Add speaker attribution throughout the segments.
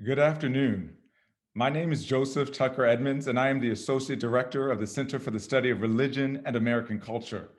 Speaker 1: Good afternoon. My name is Joseph Tucker Edmonds, and I am the Associate Director of the Center for the Study of Religion and American Culture.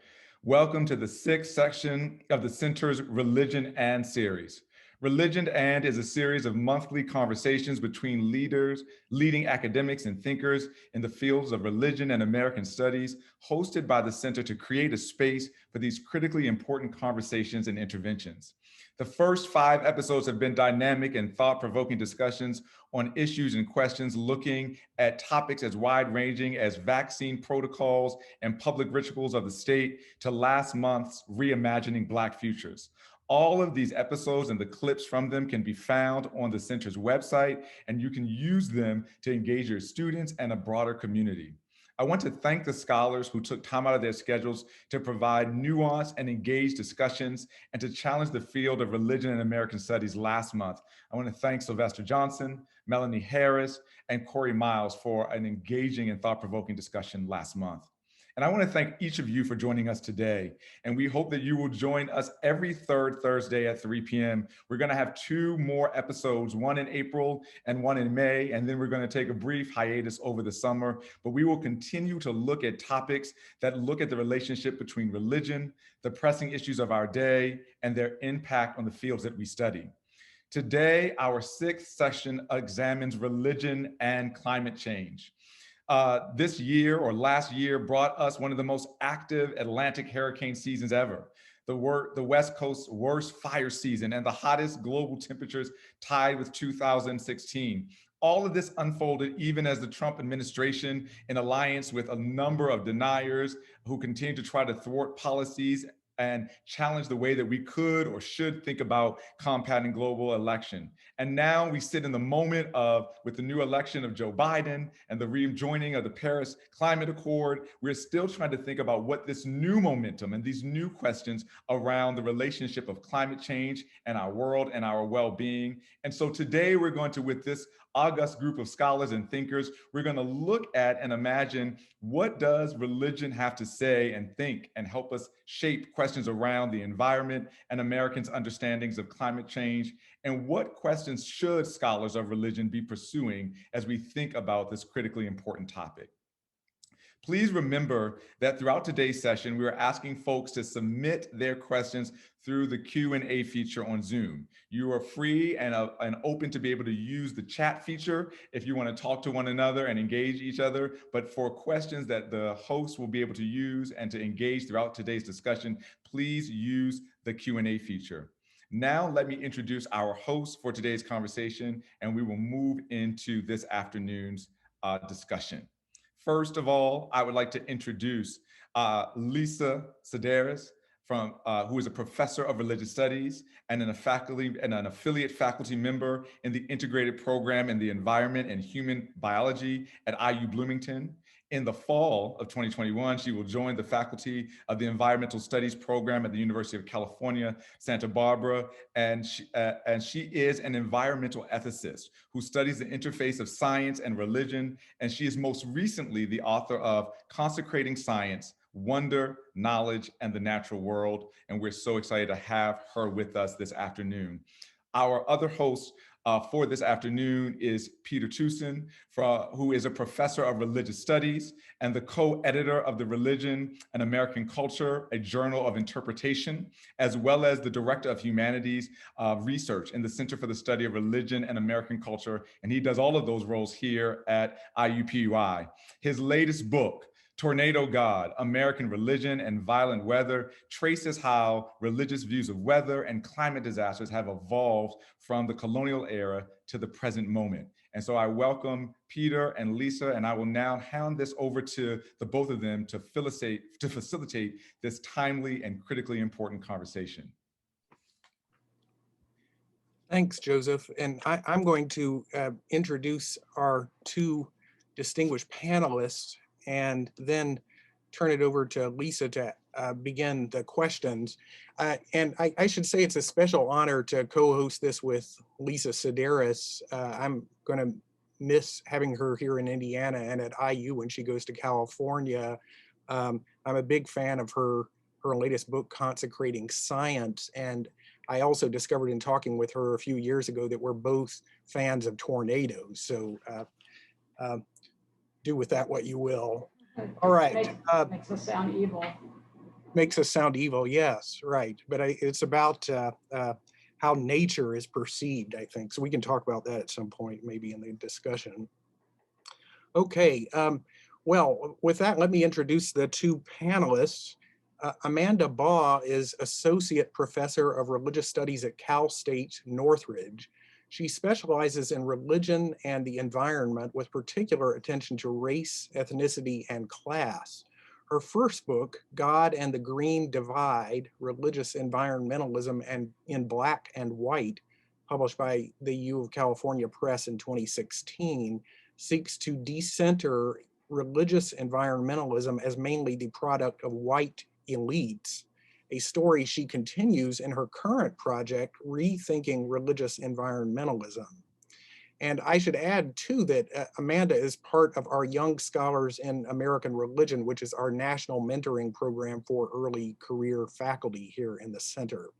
Speaker 1: Welcome to the sixth section of the Center's Religion and series. Religion and is a series of monthly conversations between leading academics and thinkers in the fields of religion and American studies, hosted by the Center to create a space for these critically important conversations and interventions. The first five episodes have been dynamic and thought provoking discussions on issues and questions looking at topics as wide ranging as vaccine protocols and public rituals of the state to last month's Reimagining Black Futures. All of these episodes and the clips from them can be found on the center's website, and you can use them to engage your students and a broader community. I want to thank the scholars who took time out of their schedules to provide nuanced and engaged discussions and to challenge the field of religion and American studies last month. I want to thank Sylvester Johnson, Melanie Harris, and Corey Miles for an engaging and thought-provoking discussion last month. And I want to thank each of you for joining us today. And we hope that you will join us every third Thursday at 3 p.m. We're going to have two more episodes, one in April and one in May. And then we're going to take a brief hiatus over the summer. But we will continue to look at topics that look at the relationship between religion, the pressing issues of our day, and their impact on the fields that we study. Today, our sixth session examines religion and climate change. This year or last year brought us one of the most active Atlantic hurricane seasons ever. The West Coast's worst fire season and the hottest global temperatures tied with 2016. All of this unfolded even as the Trump administration, in alliance with a number of deniers who continue to try to thwart policies and challenge the way that we could or should think about combating global election. And now we sit in the moment of, with the new election of Joe Biden and the rejoining of the Paris Climate Accord, we're still trying to think about what this new momentum and these new questions around the relationship of climate change and our world and our well-being. And so today we're going to, with this august group of scholars and thinkers, we're going to look at and imagine what does religion have to say and think and help us shape questions around the environment and Americans' understandings of climate change, and what questions should scholars of religion be pursuing as we think about this critically important topic. Please remember that throughout today's session, we are asking folks to submit their questions through the Q&A feature on Zoom. You are free and open to be able to use the chat feature if you want to talk to one another and engage each other. But for questions that the host will be able to use and to engage throughout today's discussion, please use the Q&A feature. Now, let me introduce our host for today's conversation, and we will move into this afternoon's discussion. First of all, I would like to introduce Lisa Sedaris, who is a professor of religious studies and an affiliate faculty member in the integrated program in the environment and human biology at IU Bloomington. In the fall of 2021, she will join the faculty of the environmental studies program at the University of California, Santa Barbara, and she is an environmental ethicist who studies the interface of science and religion, and she is most recently the author of Consecrating Science, Wonder, Knowledge, and the Natural World, and we're so excited to have her with us this afternoon. Our other host for this afternoon is Peter Tucson, who is a professor of religious studies and the co-editor of the Religion and American Culture, a journal of interpretation, as well as the director of humanities research in the Center for the Study of Religion and American Culture. And he does all of those roles here at IUPUI. His latest book, Tornado God, American Religion and Violent Weather, traces how religious views of weather and climate disasters have evolved from the colonial era to the present moment. And so I welcome Peter and Lisa, and I will now hand this over to the both of them to facilitate this timely and critically important conversation.
Speaker 2: Thanks, Joseph. And I'm going to introduce our two distinguished panelists and then turn it over to Lisa to begin the questions. And I should say it's a special honor to co-host this with Lisa Sedaris. I'm going to miss having her here in Indiana and at IU when she goes to California. I'm a big fan of her latest book, Consecrating Science, and I also discovered in talking with her a few years ago that we're both fans of tornadoes. So do with that what you will. All right.
Speaker 3: Makes us sound evil.
Speaker 2: Makes us sound evil, yes, right. But it's about how nature is perceived, I think. So we can talk about that at some point, maybe in the discussion. Okay, well, with that, let me introduce the two panelists. Amanda Baugh is Associate Professor of Religious Studies at Cal State Northridge. She specializes in religion and the environment with particular attention to race, ethnicity, and class. Her first book, God and the Green Divide, Religious Environmentalism and in Black and White, published by the U of California Press in 2016, seeks to decenter religious environmentalism as mainly the product of white elites, a story she continues in her current project, Rethinking Religious Environmentalism. And I should add too that Amanda is part of our Young Scholars in American Religion, which is our national mentoring program for early career faculty here in the center.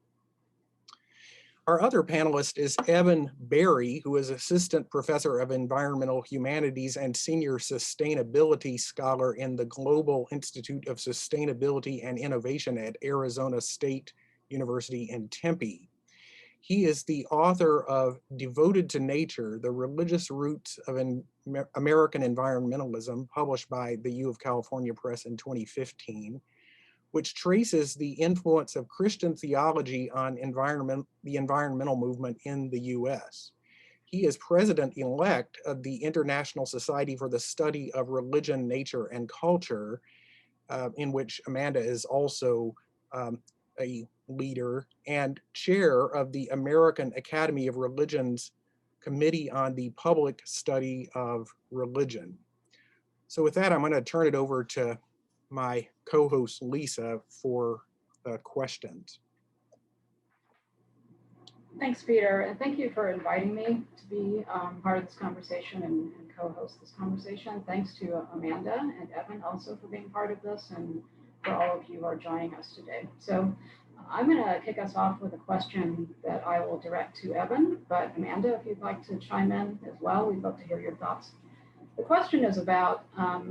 Speaker 2: Our other panelist is Evan Berry, who is Assistant Professor of Environmental Humanities and Senior Sustainability Scholar in the Global Institute of Sustainability and Innovation at Arizona State University in Tempe. He is the author of Devoted to Nature, The Religious Roots of American Environmentalism, published by the U of California Press in 2015. Which traces the influence of Christian theology on the environmental movement in the US. He is president-elect of the International Society for the Study of Religion, Nature, and Culture, in which Amanda is also a leader, and chair of the American Academy of Religion's Committee on the Public Study of Religion. So with that, I'm going to turn it over to my co-host Lisa for questions.
Speaker 3: Thanks, Peter, and thank you for inviting me to be part of this conversation and co-host this conversation. Thanks to Amanda and Evan also for being part of this, and for all of you who are joining us today. So I'm going to kick us off with a question that I will direct to Evan, but Amanda, if you'd like to chime in as well, we'd love to hear your thoughts. The question is about,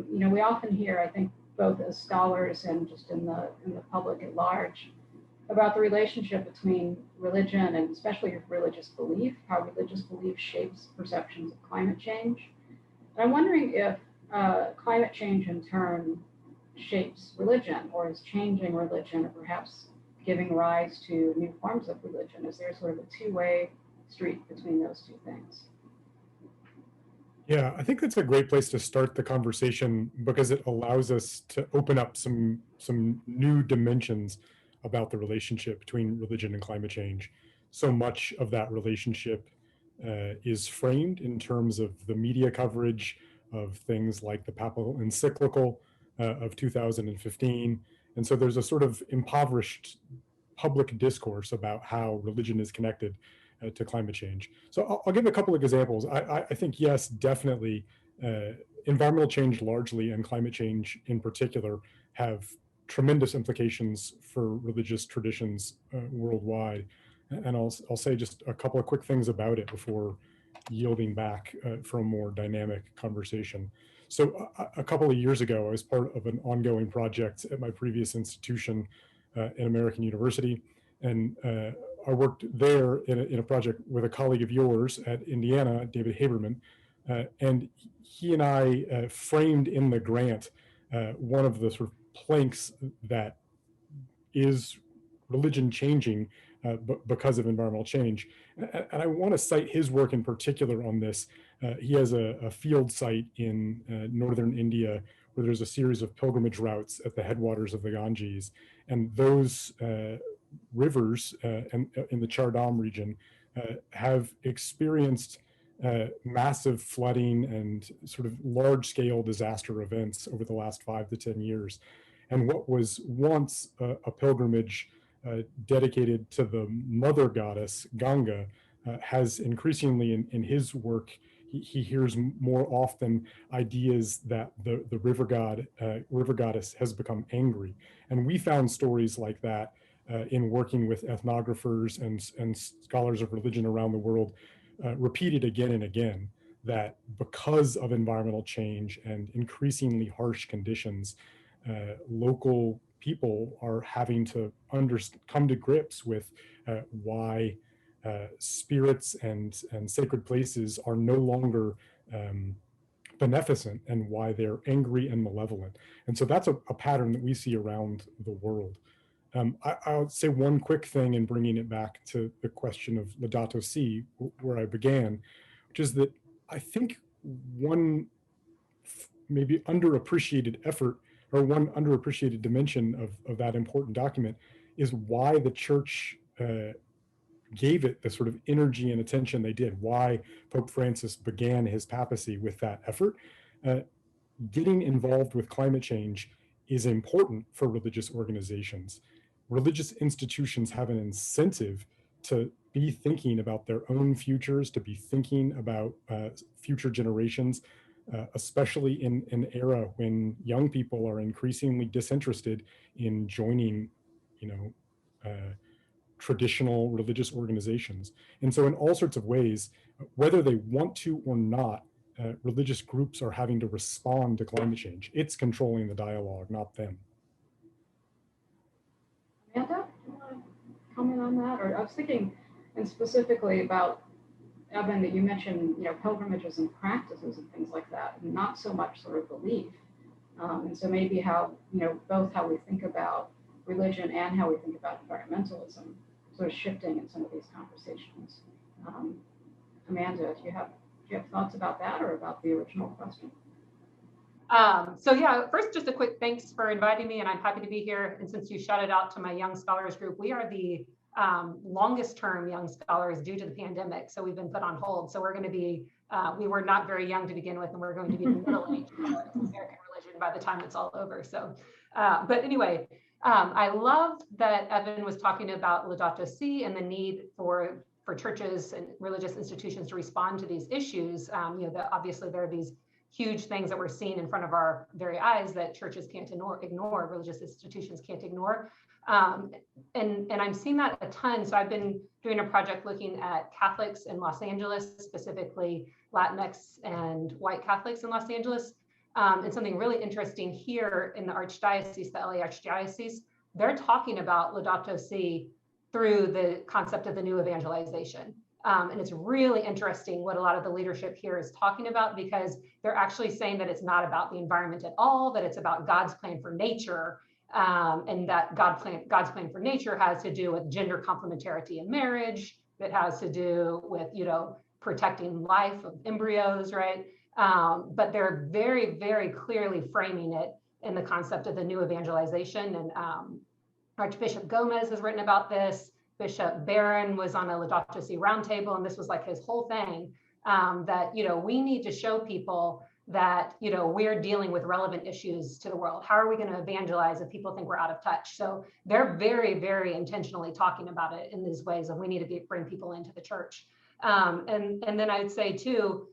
Speaker 3: we often hear, I think, both as scholars and just in the public at large, about the relationship between religion and especially religious belief, how religious belief shapes perceptions of climate change. And I'm wondering if climate change in turn shapes religion, or is changing religion, or perhaps giving rise to new forms of religion. Is there sort of a two-way street between those two things?
Speaker 4: Yeah, I think that's a great place to start the conversation because it allows us to open up some new dimensions about the relationship between religion and climate change. So much of that relationship is framed in terms of the media coverage of things like the Papal Encyclical of 2015. And so there's a sort of impoverished public discourse about how religion is connected to climate change. So I'll give a couple of examples. I think, yes, definitely, environmental change largely and climate change in particular have tremendous implications for religious traditions worldwide. And I'll say just a couple of quick things about it before yielding back for a more dynamic conversation. So a couple of years ago, I was part of an ongoing project at my previous institution in American University. And I worked there in a project with a colleague of yours at Indiana, David Haberman, and he and I framed in the grant one of the sort of planks that is religion changing because of environmental change. And I want to cite his work in particular on this. He has a field site in northern India where there's a series of pilgrimage routes at the headwaters of the Ganges. And those rivers in the Char Dham region have experienced massive flooding and sort of large-scale disaster events over the last 5 to 10 years. And what was once a pilgrimage dedicated to the mother goddess, Ganga, has increasingly in his work, he hears more often ideas that the river goddess has become angry. And we found stories like that in working with ethnographers and scholars of religion around the world, repeated again and again that because of environmental change and increasingly harsh conditions, local people are having to come to grips with why spirits and sacred places are no longer beneficent and why they're angry and malevolent. And so that's a pattern that we see around the world. I'll say one quick thing in bringing it back to the question of Laudato Si, where I began, which is that I think one maybe underappreciated effort or one underappreciated dimension of that important document is why the church gave it the sort of energy and attention they did, why Pope Francis began his papacy with that effort. Getting involved with climate change is important for religious organizations. Religious institutions have an incentive to be thinking about their own futures, to be thinking about future generations, especially in an era when young people are increasingly disinterested in joining, traditional religious organizations. And so in all sorts of ways, whether they want to or not, religious groups are having to respond to climate change. It's controlling the dialogue, not them.
Speaker 3: Amanda, do you want to comment on that? Or I was thinking, and specifically about, Evan, that you mentioned, pilgrimages and practices and things like that, and not so much sort of belief. And so maybe how, both how we think about religion and how we think about environmentalism sort of shifting in some of these conversations. Amanda, do you have thoughts about that or about the original question?
Speaker 5: So yeah, first, just a quick thanks for inviting me, and I'm happy to be here. And since you shouted out to my young scholars group, we are the longest term young scholars due to the pandemic. So we've been put on hold. So we're going to be, we were not very young to begin with, and we're going to be the middle age of American religion by the time it's all over. So, but anyway, I love that Evan was talking about Laudato Si and the need for churches and religious institutions to respond to these issues. That obviously there are these huge things that we're seeing in front of our very eyes that churches can't ignore, religious institutions can't ignore. And I'm seeing that a ton. So I've been doing a project looking at Catholics in Los Angeles, specifically Latinx and white Catholics in Los Angeles. And something really interesting here in the Archdiocese, the LA Archdiocese, they're talking about Laudato Si through the concept of the new evangelization. And it's really interesting what a lot of the leadership here is talking about, because they're actually saying that it's not about the environment at all, that it's about God's plan for nature, and that God's plan for nature has to do with gender complementarity in marriage. It has to do with, protecting life of embryos, right? But they're very, very clearly framing it in the concept of the new evangelization. And Archbishop Gomez has written about this. Bishop Barron was on a Laudato Si roundtable, and this was like his whole thing, that, we need to show people that, we're dealing with relevant issues to the world. How are we going to evangelize if people think we're out of touch? So they're very, very intentionally talking about it in these ways of we need to bring people into the church. And then I would say too,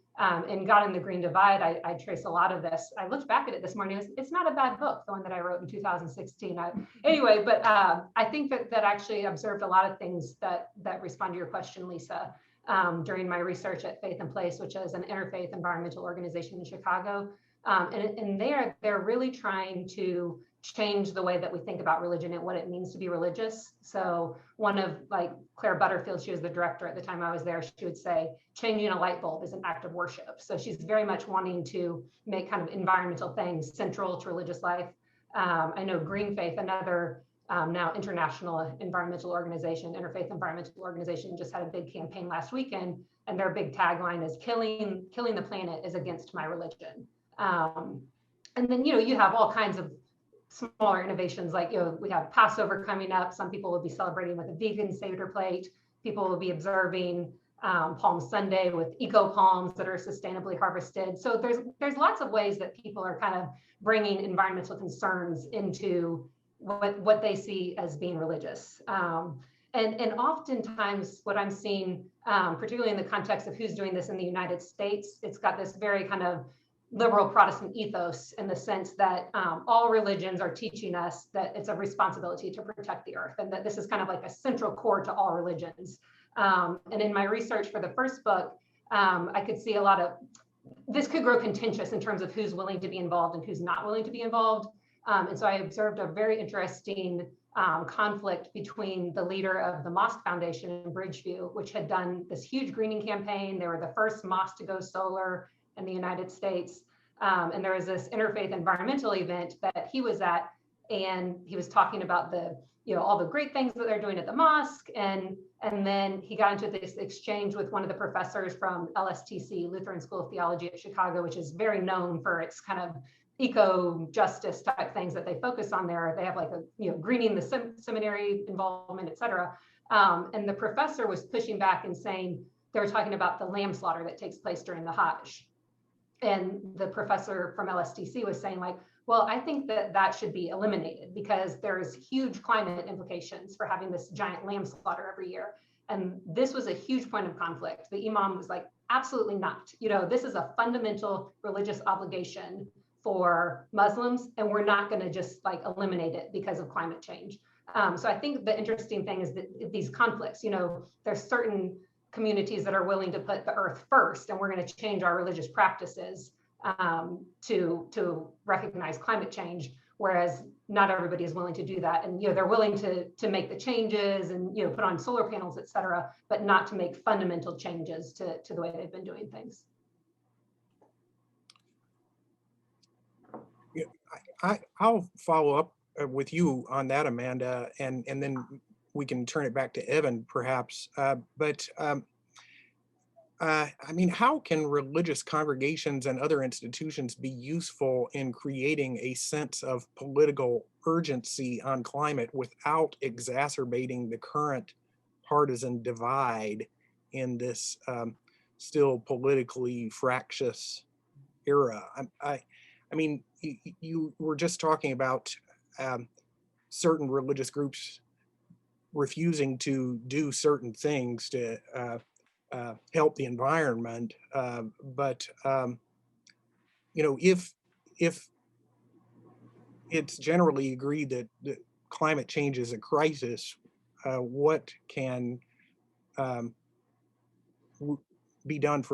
Speaker 5: in God in the Green Divide, I trace a lot of this. I looked back at it this morning. It's not a bad book, the one that I wrote in 2016. Anyway, but I think that actually observed a lot of things that respond to your question, Lisa, during my research at Faith and Place, which is an interfaith environmental organization in Chicago. And they're really trying to change the way that we think about religion and what it means to be religious. So one of Claire Butterfield, she was the director at the time I was there, she would say, changing a light bulb is an act of worship. So she's very much wanting to make kind of environmental things central to religious life. I know Green Faith, another now international environmental organization, interfaith environmental organization, just had a big campaign last weekend, and their big tagline is killing the planet is against my religion. And then, you have all kinds of smaller innovations, like, we have Passover coming up. Some people will be celebrating with a vegan Seder plate. People will be observing Palm Sunday with eco palms that are sustainably harvested. So there's lots of ways that people are kind of bringing environmental concerns into what they see as being religious. And oftentimes what I'm seeing, particularly in the context of who's doing this in the United States, it's got this very kind of liberal Protestant ethos in the sense that all religions are teaching us that it's a responsibility to protect the earth, and that this is kind of like a central core to all religions. And in my research for the first book, I could see a lot of, this could grow contentious in terms of who's willing to be involved and who's not willing to be involved. And so I observed a very interesting conflict between the leader of the Mosque Foundation in Bridgeview, which had done this huge greening campaign. They were the first mosque to go solar in the United States. And there was this interfaith environmental event that he was at, and he was talking about the, all the great things that they're doing at the mosque. And then he got into this exchange with one of the professors from LSTC, Lutheran School of Theology at Chicago, which is very known for its kind of eco-justice type things that they focus on there. They have like a, greening the seminary involvement, et cetera. And the professor was pushing back and saying, they were talking about the lamb slaughter that takes place during the Hajj. And the professor from LSTC was saying like, well, I think that that should be eliminated because there's huge climate implications for having this giant lamb slaughter every year. And this was a huge point of conflict. The imam was like, absolutely not. This is a fundamental religious obligation for Muslims, and we're not going to just like eliminate it because of climate change. So I think the interesting thing is that these conflicts, there's certain communities that are willing to put the earth first, and we're going to change our religious practices to recognize climate change, whereas not everybody is willing to do that. And they're willing to make the changes and put on solar panels, et cetera, but not to make fundamental changes to the way they've been doing things.
Speaker 2: I'll follow up with you on that, Amanda, and then we can turn it back to Evan, perhaps. I mean, how can religious congregations and other institutions be useful in creating a sense of political urgency on climate without exacerbating the current partisan divide in this still politically fractious era? I mean, you were just talking about certain religious groups refusing to do certain things to help the environment, but if it's generally agreed that climate change is a crisis, what can be done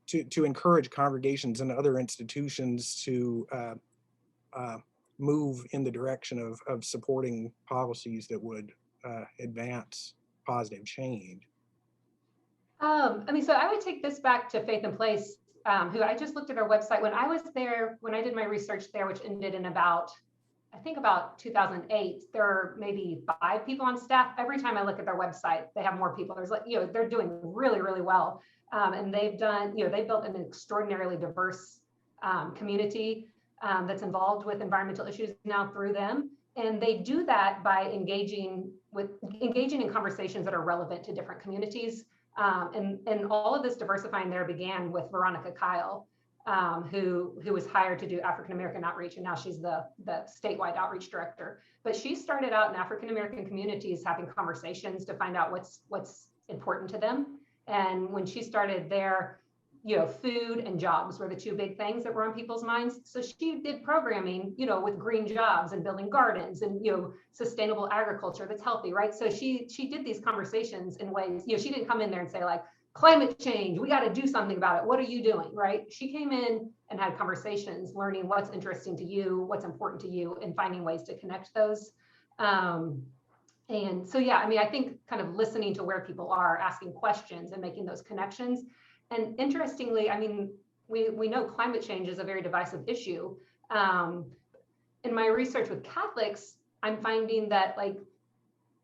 Speaker 2: to encourage congregations and other institutions to move in the direction of supporting policies that would advance positive change?
Speaker 5: I mean, so I would take this back to Faith in Place, who I just looked at their website when I was there, when I did my research there, which ended in about 2008, there are maybe 5 people on staff. Every time I look at their website, they have more people. There's like, they're doing really, really well. And they've done, they've built an extraordinarily diverse community that's involved with environmental issues now through them. And they do that by engaging in conversations that are relevant to different communities. And all of this diversifying there began with Veronica Kyle, who was hired to do African-American outreach, and now she's the statewide outreach director. But she started out in African-American communities having conversations to find out what's important to them. And when she started there, food and jobs were the 2 big things that were on people's minds. So she did programming, with green jobs and building gardens and, sustainable agriculture that's healthy, right? So she did these conversations in ways, she didn't come in there and say like, climate change, we got to do something about it. What are you doing, right? She came in and had conversations, learning what's interesting to you, what's important to you, and finding ways to connect those. And so, yeah, I mean, I think kind of listening to where people are, asking questions and making those connections. And interestingly, I mean, we know climate change is a very divisive issue. In my research with Catholics, I'm finding that like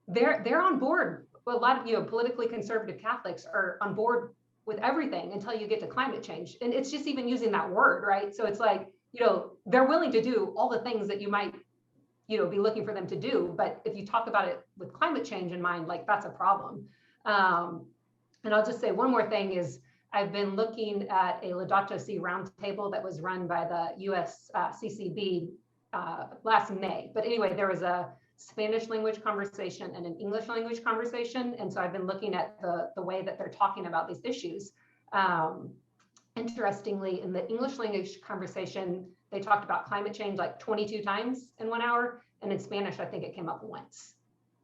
Speaker 5: they're on board. A lot of politically conservative Catholics are on board with everything until you get to climate change. And it's just even using that word, right? So it's like, they're willing to do all the things that you might be looking for them to do. But if you talk about it with climate change in mind, like that's a problem. And I'll just say one more thing is I've been looking at a Laudato Si roundtable that was run by the US CCB last May. But anyway, there was a Spanish language conversation and an English language conversation. And so I've been looking at the way that they're talking about these issues. And Interestingly, in the English language conversation, they talked about climate change like 22 times in 1 hour. And in Spanish, I think it came up once.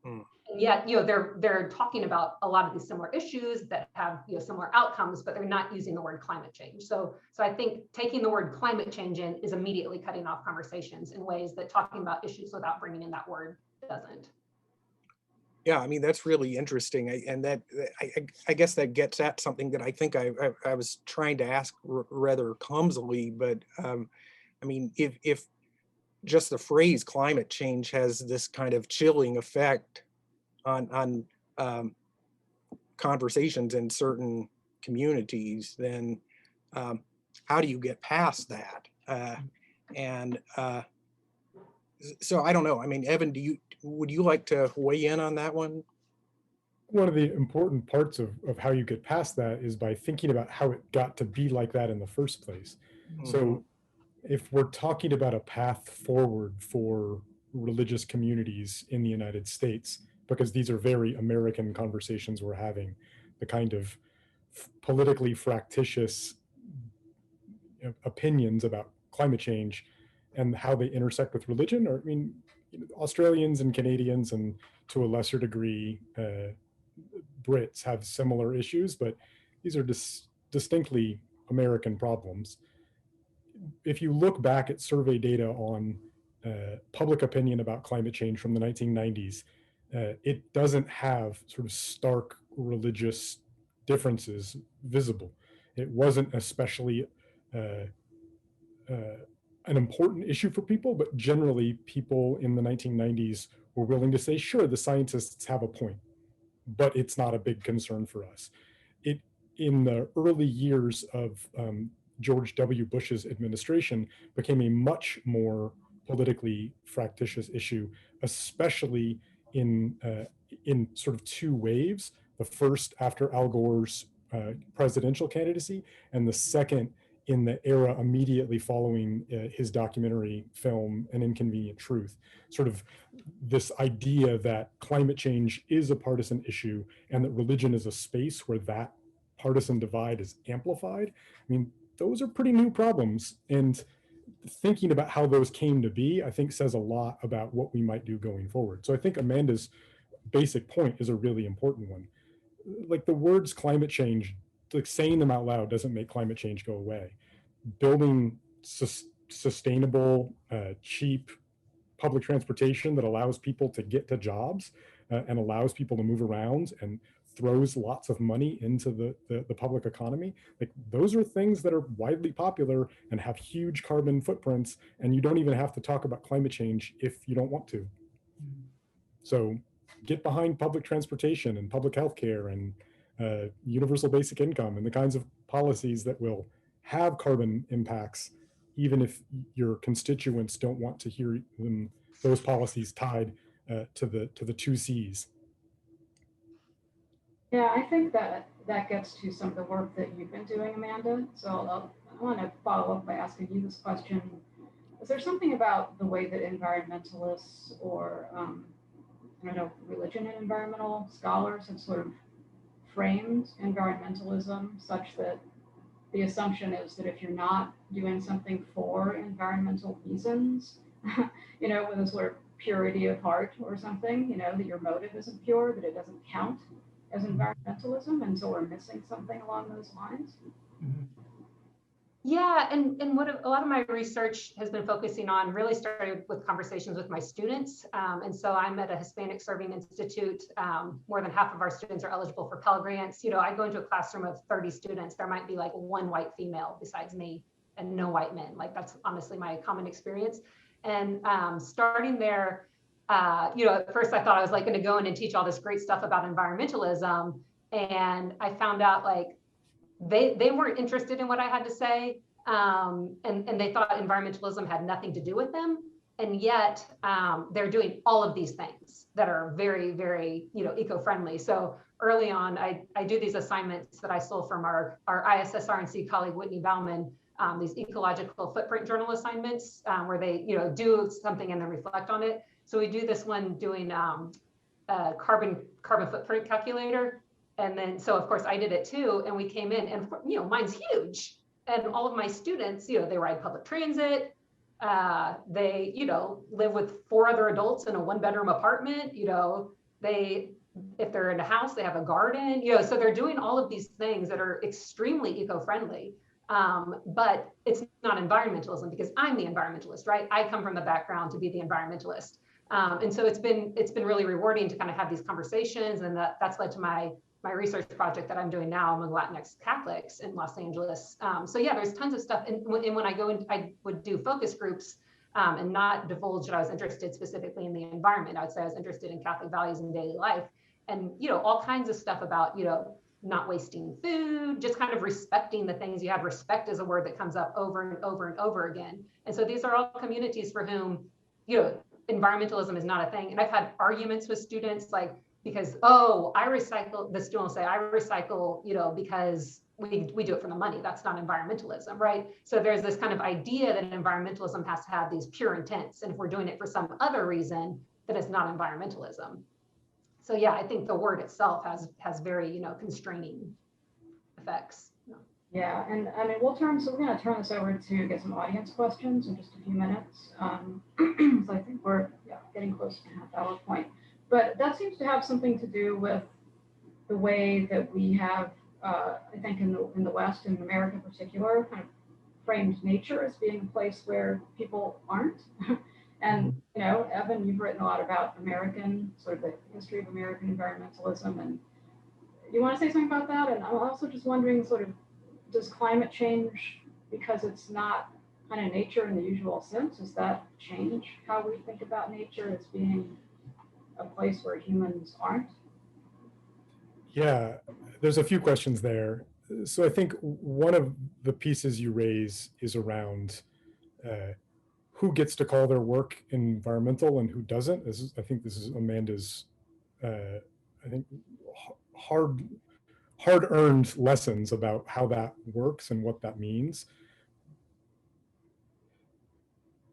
Speaker 2: Hmm.
Speaker 5: And yet, they're talking about a lot of these similar issues that have, similar outcomes, but they're not using the word climate change. So I think taking the word climate change in is immediately cutting off conversations in ways that talking about issues without bringing in that word doesn't.
Speaker 2: Yeah, I mean, that's really interesting. I guess that gets at something that I think I was trying to ask rather clumsily, but I mean, if just the phrase climate change has this kind of chilling effect on conversations in certain communities, then how do you get past that? So I don't know. I mean, Evan, would you like to weigh in on that one?
Speaker 4: One of the important parts of how you get past that is by thinking about how it got to be like that in the first place.
Speaker 2: Mhm.
Speaker 4: So if we're talking about a path forward for religious communities in the United States, because these are very American conversations we're having, the kind of politically fractious opinions about climate change and how they intersect with religion, or I mean, Australians and Canadians, and to a lesser degree, Brits have similar issues, but these are distinctly American problems. If you look back at survey data on public opinion about climate change from the 1990s, it doesn't have sort of stark religious differences visible. It wasn't especially an important issue for people, but generally people in the 1990s were willing to say, sure, the scientists have a point, but it's not a big concern for us. In the early years of George W. Bush's administration, became a much more politically fractious issue, especially in sort of two waves. The first after Al Gore's presidential candidacy, and the second in the era immediately following his documentary film, An Inconvenient Truth. Sort of this idea that climate change is a partisan issue and that religion is a space where that partisan divide is amplified. I mean, those are pretty new problems. And thinking about how those came to be, I think says a lot about what we might do going forward. So I think Amanda's basic point is a really important one. Like the words climate change, like saying them out loud doesn't make climate change go away. Building sustainable, cheap public transportation that allows people to get to jobs and allows people to move around and throws lots of money into the public economy, like those are things that are widely popular and have huge carbon footprints, and you don't even have to talk about climate change if you don't want to. So get behind public transportation and public health care and universal basic income and the kinds of policies that will have carbon impacts, even if your constituents don't want to hear them, those policies tied to the two C's.
Speaker 3: Yeah, I think that gets to some of the work that you've been doing, Amanda. So I want to follow up by asking you this question. Is there something about the way that environmentalists or, I don't know, religion and environmental scholars have sort of framed environmentalism such that the assumption is that if you're not doing something for environmental reasons, with a sort of purity of heart or something, that your motive isn't pure, that it doesn't count as environmentalism, and so we're missing something along those lines?
Speaker 5: Yeah, and what a lot of my research has been focusing on really started with conversations with my students. And so I'm at a Hispanic Serving Institute. More than half of our students are eligible for Pell Grants. I go into a classroom of 30 students. There might be like one white female besides me and no white men. Like that's honestly my common experience. And starting there, at first I thought I was like going to go in and teach all this great stuff about environmentalism. And I found out like, they weren't interested in what I had to say, and they thought environmentalism had nothing to do with them, and yet they're doing all of these things that are very, very eco-friendly. So early on, I do these assignments that I stole from our ISSRNC colleague Whitney Bauman, these ecological footprint journal assignments where they do something and then reflect on it. So we do this one doing a carbon footprint calculator. And then, so of course I did it too. And we came in and, mine's huge. and all of my students, they ride public transit. They, live with 4 other adults in a 1-bedroom apartment. If they're in a house, they have a garden, so they're doing all of these things that are extremely eco-friendly. But it's not environmentalism because I'm the environmentalist, right? I come from the background to be the environmentalist. And so it's been really rewarding to kind of have these conversations, and that's led to my research project that I'm doing now among Latinx Catholics in Los Angeles. So yeah, there's tons of stuff. And when I go in, I would do focus groups and not divulge that I was interested specifically in the environment. I would say I was interested in Catholic values in daily life, and all kinds of stuff about not wasting food, just kind of respecting the things you have. Respect is a word that comes up over and over and over again. And so these are all communities for whom environmentalism is not a thing. And I've had arguments with students because, I recycle, the student will say, I recycle, because we do it for the money. That's not environmentalism, right? So there's this kind of idea that environmentalism has to have these pure intents. And if we're doing it for some other reason, then it's not environmentalism. So yeah, I think the word itself has very, constraining effects.
Speaker 3: Yeah, and I mean, we're going to turn this over to get some audience questions in just a few minutes. So I think we're getting close to the half-hour point. But that seems to have something to do with the way that we have, I think in the West, in America in particular, kind of framed nature as being a place where people aren't. And, Evan, you've written a lot about sort of the history of American environmentalism. And you want to say something about that? And I'm also just wondering, sort of, does climate change, because it's not kind of nature in the usual sense, does that change how we think about nature as being a place where humans aren't?
Speaker 4: Yeah, there's a few questions there. So I think one of the pieces you raise is around who gets to call their work environmental and who doesn't. I think this is Amanda's, hard-earned lessons about how that works and what that means.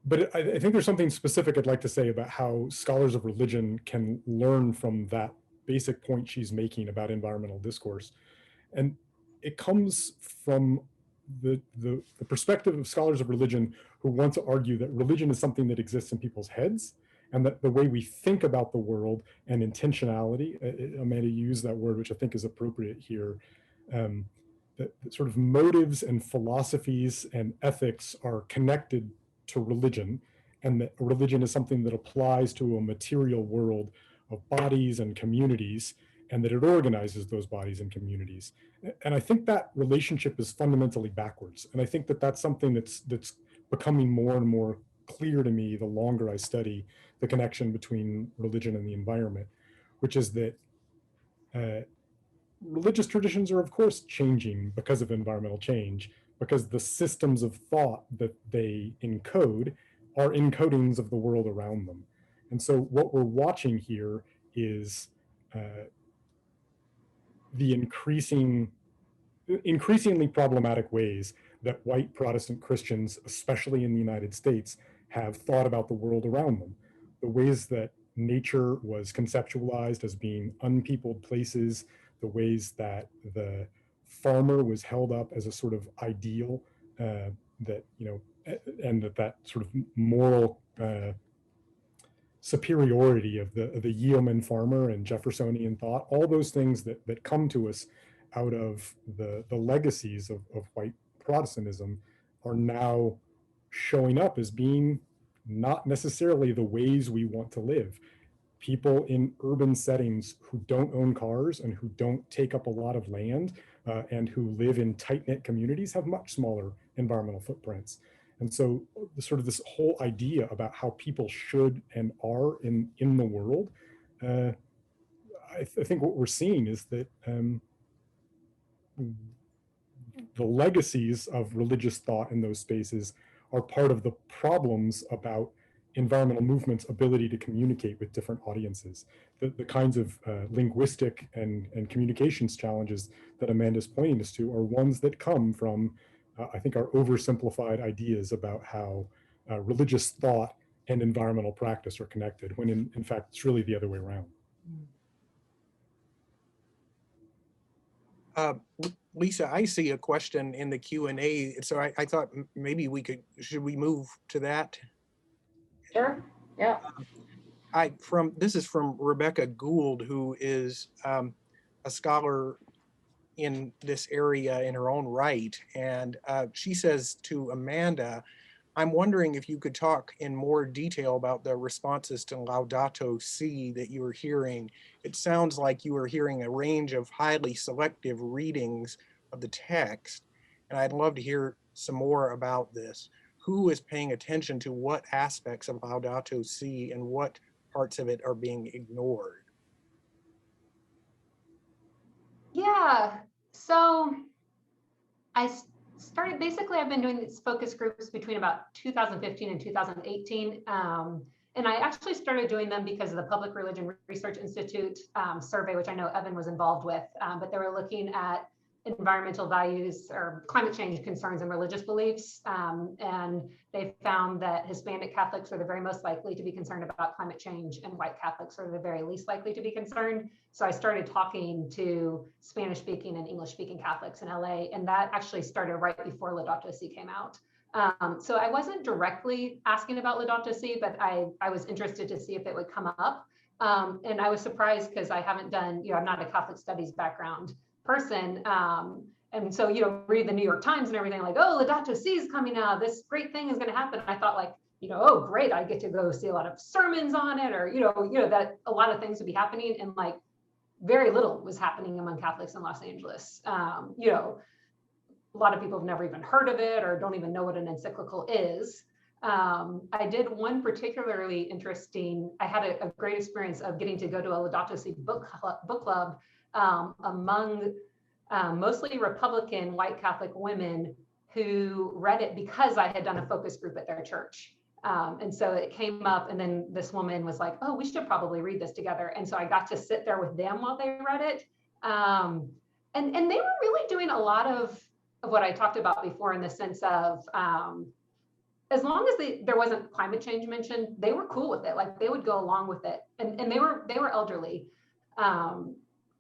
Speaker 4: But I think there's something specific I'd like to say about how scholars of religion can learn from that basic point she's making about environmental discourse. And it comes from the perspective of scholars of religion who want to argue that religion is something that exists in people's heads, and that the way we think about the world and intentionality, Amanda used that word, which I think is appropriate here, that sort of motives and philosophies and ethics are connected to religion, and that religion is something that applies to a material world of bodies and communities, and that it organizes those bodies and communities. And I think that relationship is fundamentally backwards. And I think that that's something that's becoming more and more clear to me the longer I study the connection between religion and the environment, which is that religious traditions are of course changing because of environmental change, because the systems of thought that they encode are encodings of the world around them. And so what we're watching here is the increasingly problematic ways that white Protestant Christians, especially in the United States, have thought about the world around them. The ways that nature was conceptualized as being unpeopled places, the ways that the farmer was held up as a sort of ideal that, and that sort of moral superiority of the yeoman farmer and Jeffersonian thought, all those things that come to us out of the legacies of white Protestantism are now showing up as being not necessarily the ways we want to live. People in urban settings who don't own cars and who don't take up a lot of land and who live in tight-knit communities have much smaller environmental footprints. And so sort of this whole idea about how people should and are in the world, I think what we're seeing is that the legacies of religious thought in those spaces are part of the problems about environmental movements' ability to communicate with different audiences. The kinds of linguistic and communications challenges that Amanda's pointing us to are ones that come from, I think, our oversimplified ideas about how religious thought and environmental practice are connected, when in fact, it's really the other way around.
Speaker 2: Lisa, I see a question in the Q&A, so I thought maybe should we move to that?
Speaker 3: Sure, yeah.
Speaker 2: This is from Rebecca Gould, who is a scholar in this area in her own right. And she says to Amanda, I'm wondering if you could talk in more detail about the responses to Laudato Si that you were hearing. It sounds like you were hearing a range of highly selective readings of the text, and I'd love to hear some more about this. Who is paying attention to what aspects of Laudato Si and what parts of it are being ignored?
Speaker 5: Yeah, so basically I've been doing these focus groups between about 2015 and 2018. And I actually started doing them because of the Public Religion Research Institute survey, which I know Evan was involved with, but they were looking at environmental values or climate change concerns and religious beliefs. And they found that Hispanic Catholics are the very most likely to be concerned about climate change, and white Catholics are the very least likely to be concerned. So I started talking to Spanish-speaking and English-speaking Catholics in LA, and that actually started right before Laudato Si came out. So I wasn't directly asking about Laudato Si, but I was interested to see if it would come up. And I was surprised because I haven't done, I'm not a Catholic studies background person. And so, read the New York Times and everything like, oh, Laudato Si is coming out. This great thing is going to happen. And I thought like, oh, great. I get to go see a lot of sermons on it, or, that a lot of things would be happening. And like very little was happening among Catholics in Los Angeles. A lot of people have never even heard of it or don't even know what an encyclical is. I did one particularly interesting, I had a great experience of getting to go to a Laudato Si book club among mostly Republican white Catholic women who read it because I had done a focus group at their church. And so it came up, and then this woman was like, oh, we should probably read this together. And so I got to sit there with them while they read it. And they were really doing a lot of what I talked about before, in the sense of, as long as there wasn't climate change mentioned, they were cool with it. Like they would go along with it. And they were elderly.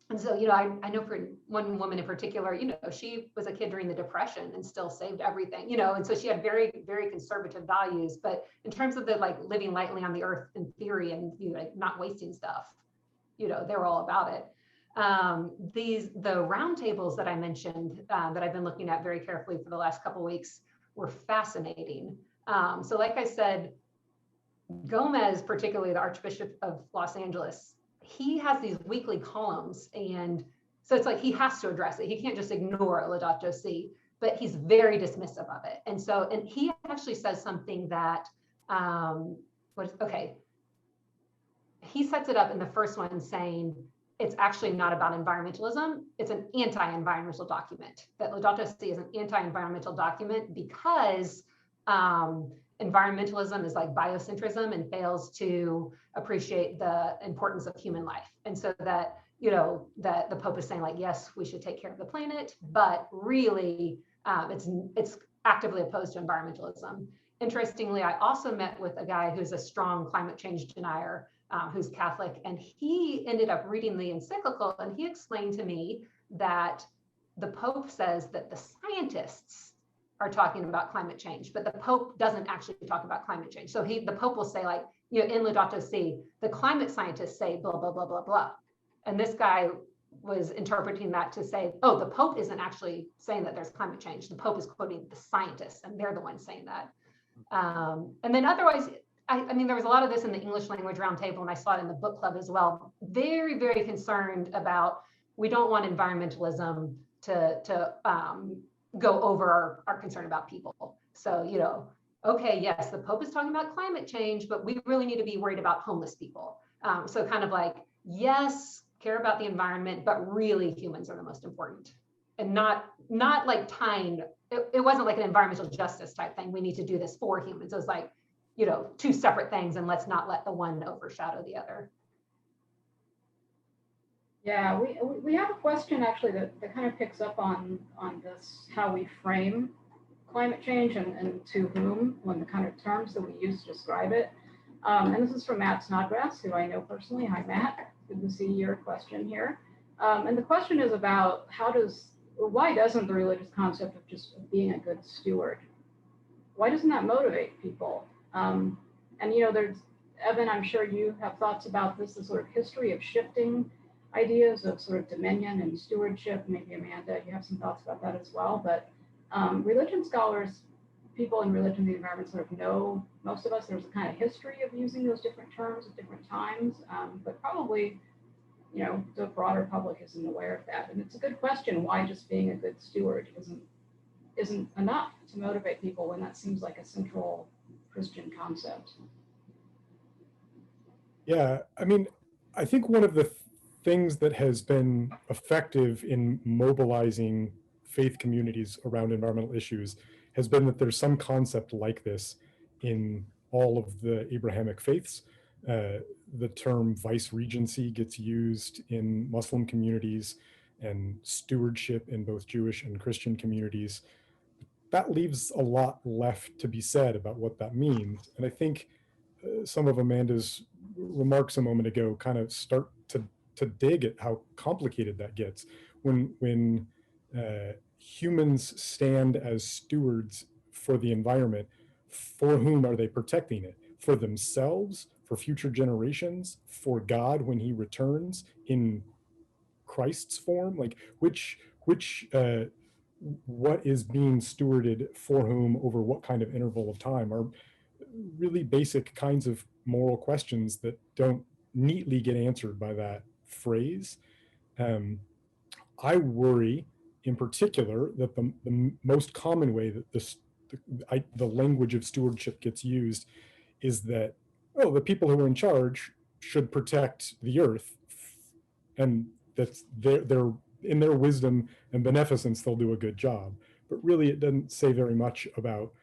Speaker 5: And so, I know for one woman in particular, she was a kid during the Depression and still saved everything, and so she had very, very conservative values. But in terms of the like living lightly on the earth in theory and like not wasting stuff, they were all about it. The roundtables that I mentioned that I've been looking at very carefully for the last couple of weeks were fascinating. So like I said, Gomez, particularly the Archbishop of Los Angeles, he has these weekly columns, and so it's like he has to address it. He can't just ignore Laudato Si, but he's very dismissive of it. And he actually says something that, he sets it up in the first one saying it's actually not about environmentalism. It's an anti-environmental document. That Laudato Si is an anti-environmental document because environmentalism is like biocentrism and fails to appreciate the importance of human life. And so that, that the Pope is saying like, yes, we should take care of the planet, but really it's actively opposed to environmentalism. Interestingly, I also met with a guy who's a strong climate change denier, who's Catholic, and he ended up reading the encyclical, and he explained to me that the Pope says that the scientists are talking about climate change, but the Pope doesn't actually talk about climate change. So the Pope will say like, in Laudato Si, the climate scientists say blah, blah, blah, blah, blah. And this guy was interpreting that to say, oh, the Pope isn't actually saying that there's climate change. The Pope is quoting the scientists, and they're the ones saying that. And then otherwise, I mean, there was a lot of this in the English language roundtable, and I saw it in the book club as well. Very, very concerned about, we don't want environmentalism to go over our concern about people. So, okay, yes, the Pope is talking about climate change, but we really need to be worried about homeless people. So kind of like, yes, care about the environment, but really humans are the most important. And not like tying, it wasn't like an environmental justice type thing. We need to do this for humans. It was like, two separate things, and let's not let the one overshadow the other.
Speaker 3: Yeah, we have a question actually that kind of picks up on this, how we frame climate change and to whom, when the kind of terms that we use to describe it. And this is from Matt Snodgrass, who I know personally. Hi, Matt. Good to see your question here. And the question is about, how does why doesn't the religious concept of just being a good steward, why doesn't that motivate people? And there's, Evan, I'm sure you have thoughts about this, the sort of history of shifting ideas of sort of dominion and stewardship. Maybe Amanda, you have some thoughts about that as well. But religion scholars, people in religion and the environment sort of know, most of us, there's a kind of history of using those different terms at different times, but probably, the broader public isn't aware of that. And it's a good question, why just being a good steward isn't enough to motivate people when that seems like a central Christian concept.
Speaker 4: Yeah, I mean, I think one of the things that has been effective in mobilizing faith communities around environmental issues has been that there's some concept like this in all of the Abrahamic faiths. The term vice regency gets used in Muslim communities and stewardship in both Jewish and Christian communities. That leaves a lot left to be said about what that means. And I think some of Amanda's remarks a moment ago kind of start to dig at how complicated that gets. When humans stand as stewards for the environment, for whom are they protecting it? For themselves, for future generations, for God when he returns in Christ's form? Like what is being stewarded for whom over what kind of interval of time are really basic kinds of moral questions that don't neatly get answered by that phrase. I worry in particular that the most common way that the language of stewardship gets used is that, oh, the people who are in charge should protect the earth, and that's they're in their wisdom and beneficence, they'll do a good job. But really, it doesn't say very much about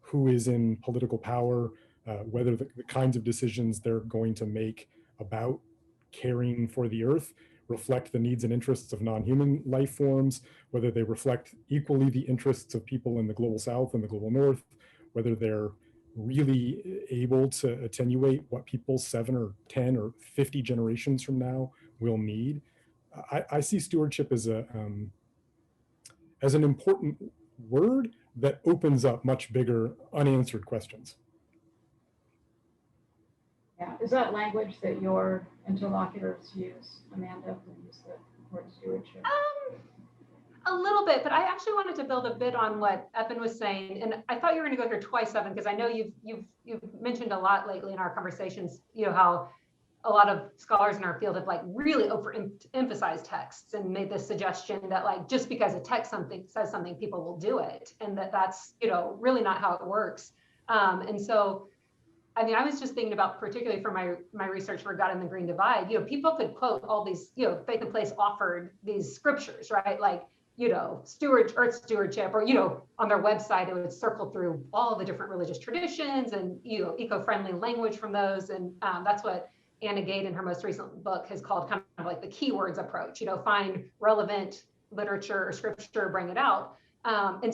Speaker 4: who is in political power, whether the kinds of decisions they're going to make about caring for the earth reflect the needs and interests of non-human life forms, whether they reflect equally the interests of people in the global south and the global north, whether they're really able to attenuate what people 7 or 10 or 50 generations from now will need. I see stewardship as an important word that opens up much bigger unanswered questions.
Speaker 3: Yeah, is that language that your interlocutors use, Amanda, who use the word stewardship?
Speaker 5: A little bit, but I actually wanted to build a bit on what Evan was saying, and I thought you were going to go here twice, Evan, because I know you've mentioned a lot lately in our conversations, how a lot of scholars in our field have like really overemphasized texts and made this suggestion that like just because a text says something, people will do it, and that's really not how it works. And so, I mean, I was just thinking about, particularly for my research for God and the Green Divide, people could quote all these, Faith and Place offered these scriptures, right? Like, earth stewardship, or, on their website, it would circle through all the different religious traditions and, eco-friendly language from those. And that's what Anna Gade in her most recent book has called kind of like the keywords approach, find relevant literature or scripture, bring it out. And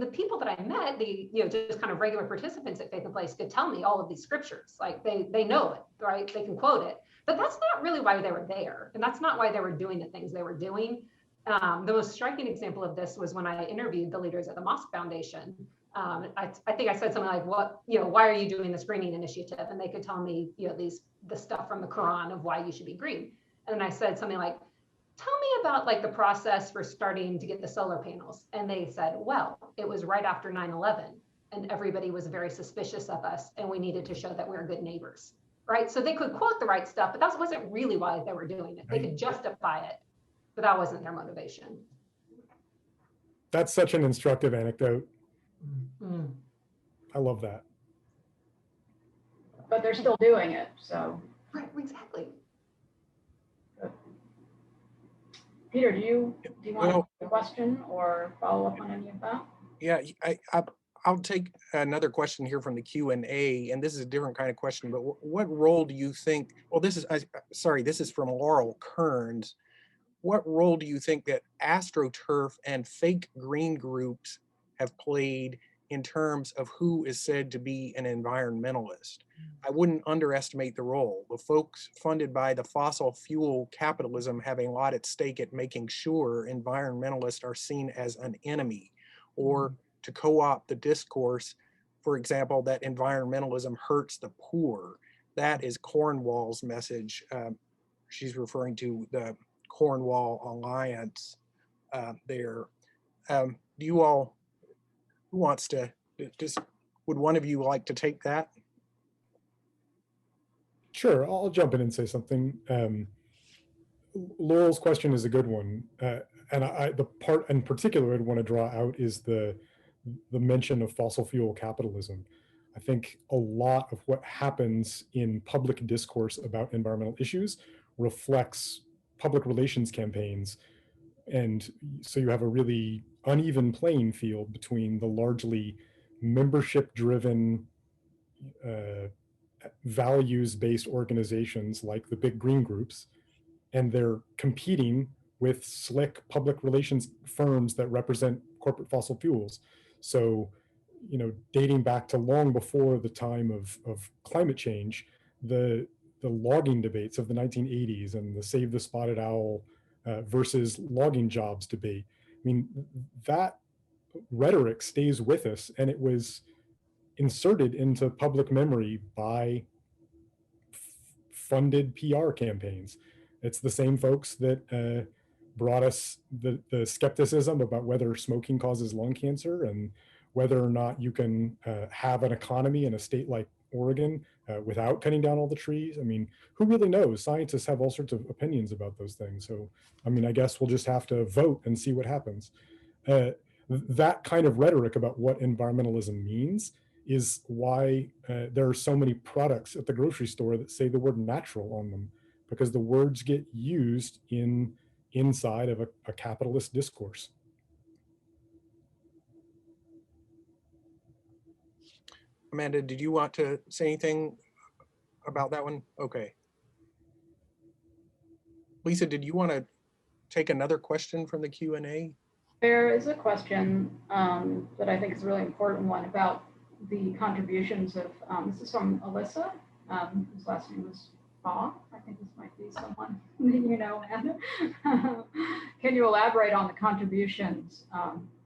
Speaker 5: the people that I met, the just kind of regular participants at Faith and Place, could tell me all of these scriptures, like they know it, right? They can quote it, but that's not really why they were there, and that's not why they were doing the things they were doing. The most striking example of this was when I interviewed the leaders at the Mosque Foundation. I think I said something like, why are you doing this greening initiative? And they could tell me, the stuff from the Quran of why you should be green. And I said something like, tell me about like the process for starting to get the solar panels. And they said, well, it was right after 9/11 and everybody was very suspicious of us and we needed to show that we were good neighbors, right? So they could quote the right stuff, but that wasn't really why they were doing it. They could justify it, but that wasn't their motivation.
Speaker 4: That's such an instructive anecdote.
Speaker 5: Mm.
Speaker 4: I love that.
Speaker 3: But they're still doing it, so.
Speaker 5: Right, exactly.
Speaker 3: Peter, do you want
Speaker 2: Well,
Speaker 3: a question or follow up on any of that?
Speaker 2: yeah, I'll take another question here from the Q&A, and this is a different kind of question, but what role do you think, well, this is from Laurel Kearns. What role do you think that Astroturf and fake green groups have played in terms of who is said to be an environmentalist. I wouldn't underestimate the role. The folks funded by the fossil fuel capitalism have a lot at stake at making sure environmentalists are seen as an enemy, or to co-opt the discourse, for example, that environmentalism hurts the poor. That is Cornwall's message. She's referring to the Cornwall Alliance there. Do you all, who wants to, would one of you like to take that?
Speaker 4: Sure, I'll jump in and say something. Laurel's question is a good one. And the part in particular I'd want to draw out is the mention of fossil fuel capitalism. I think a lot of what happens in public discourse about environmental issues reflects public relations campaigns. And so you have a really uneven playing field between the largely membership-driven, values-based organizations like the big green groups, and they're competing with slick public relations firms that represent corporate fossil fuels. So, you know, dating back to long before the time of climate change, the logging debates of the 1980s and the Save the Spotted Owl versus logging jobs debate. I mean, that rhetoric stays with us, and it was inserted into public memory by funded PR campaigns. It's the same folks that brought us the skepticism about whether smoking causes lung cancer and whether or not you can have an economy in a state like Oregon without cutting down all the trees. I mean, who really knows? Scientists have all sorts of opinions about those things. So, I mean, I guess we'll just have to vote and see what happens. That kind of rhetoric about what environmentalism means is why there are so many products at the grocery store that say the word natural on them, because the words get used inside of a capitalist discourse.
Speaker 2: Amanda, did you want to say anything about that one? Okay. Lisa, did you want to take another question from the Q&A?
Speaker 3: There is a question that I think is a really important one about the contributions of, this is from Alyssa, whose last name was Baugh. I think this might be someone that you know, Anna. Can you elaborate on the contributions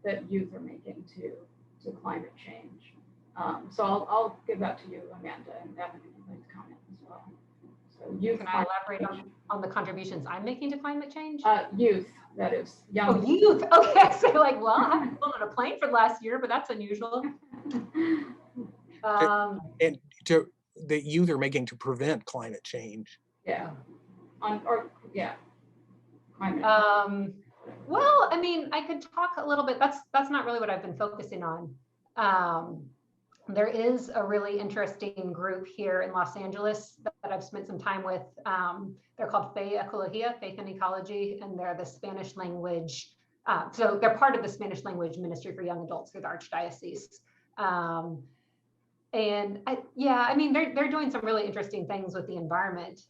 Speaker 3: that youth are making to climate change? So I'll give that to you, Amanda, and Evan, if you'd like to comment as well. So youth.
Speaker 5: Can I elaborate on the contributions I'm making to climate change?
Speaker 3: Youth, that is young.
Speaker 5: Oh, youth. Okay, so like, well, I haven't flown on a plane for the last year, but that's unusual.
Speaker 2: And that youth are making to prevent climate change.
Speaker 3: Yeah. Climate.
Speaker 5: Well, I mean, I could talk a little bit. That's not really what I've been focusing on. There is a really interesting group here in Los Angeles that I've spent some time with. They're called Ecological, Faith and Ecology, and they're the Spanish language. So they're part of the Spanish language ministry for young adults through the Archdiocese. And I mean, they're doing some really interesting things with the environment.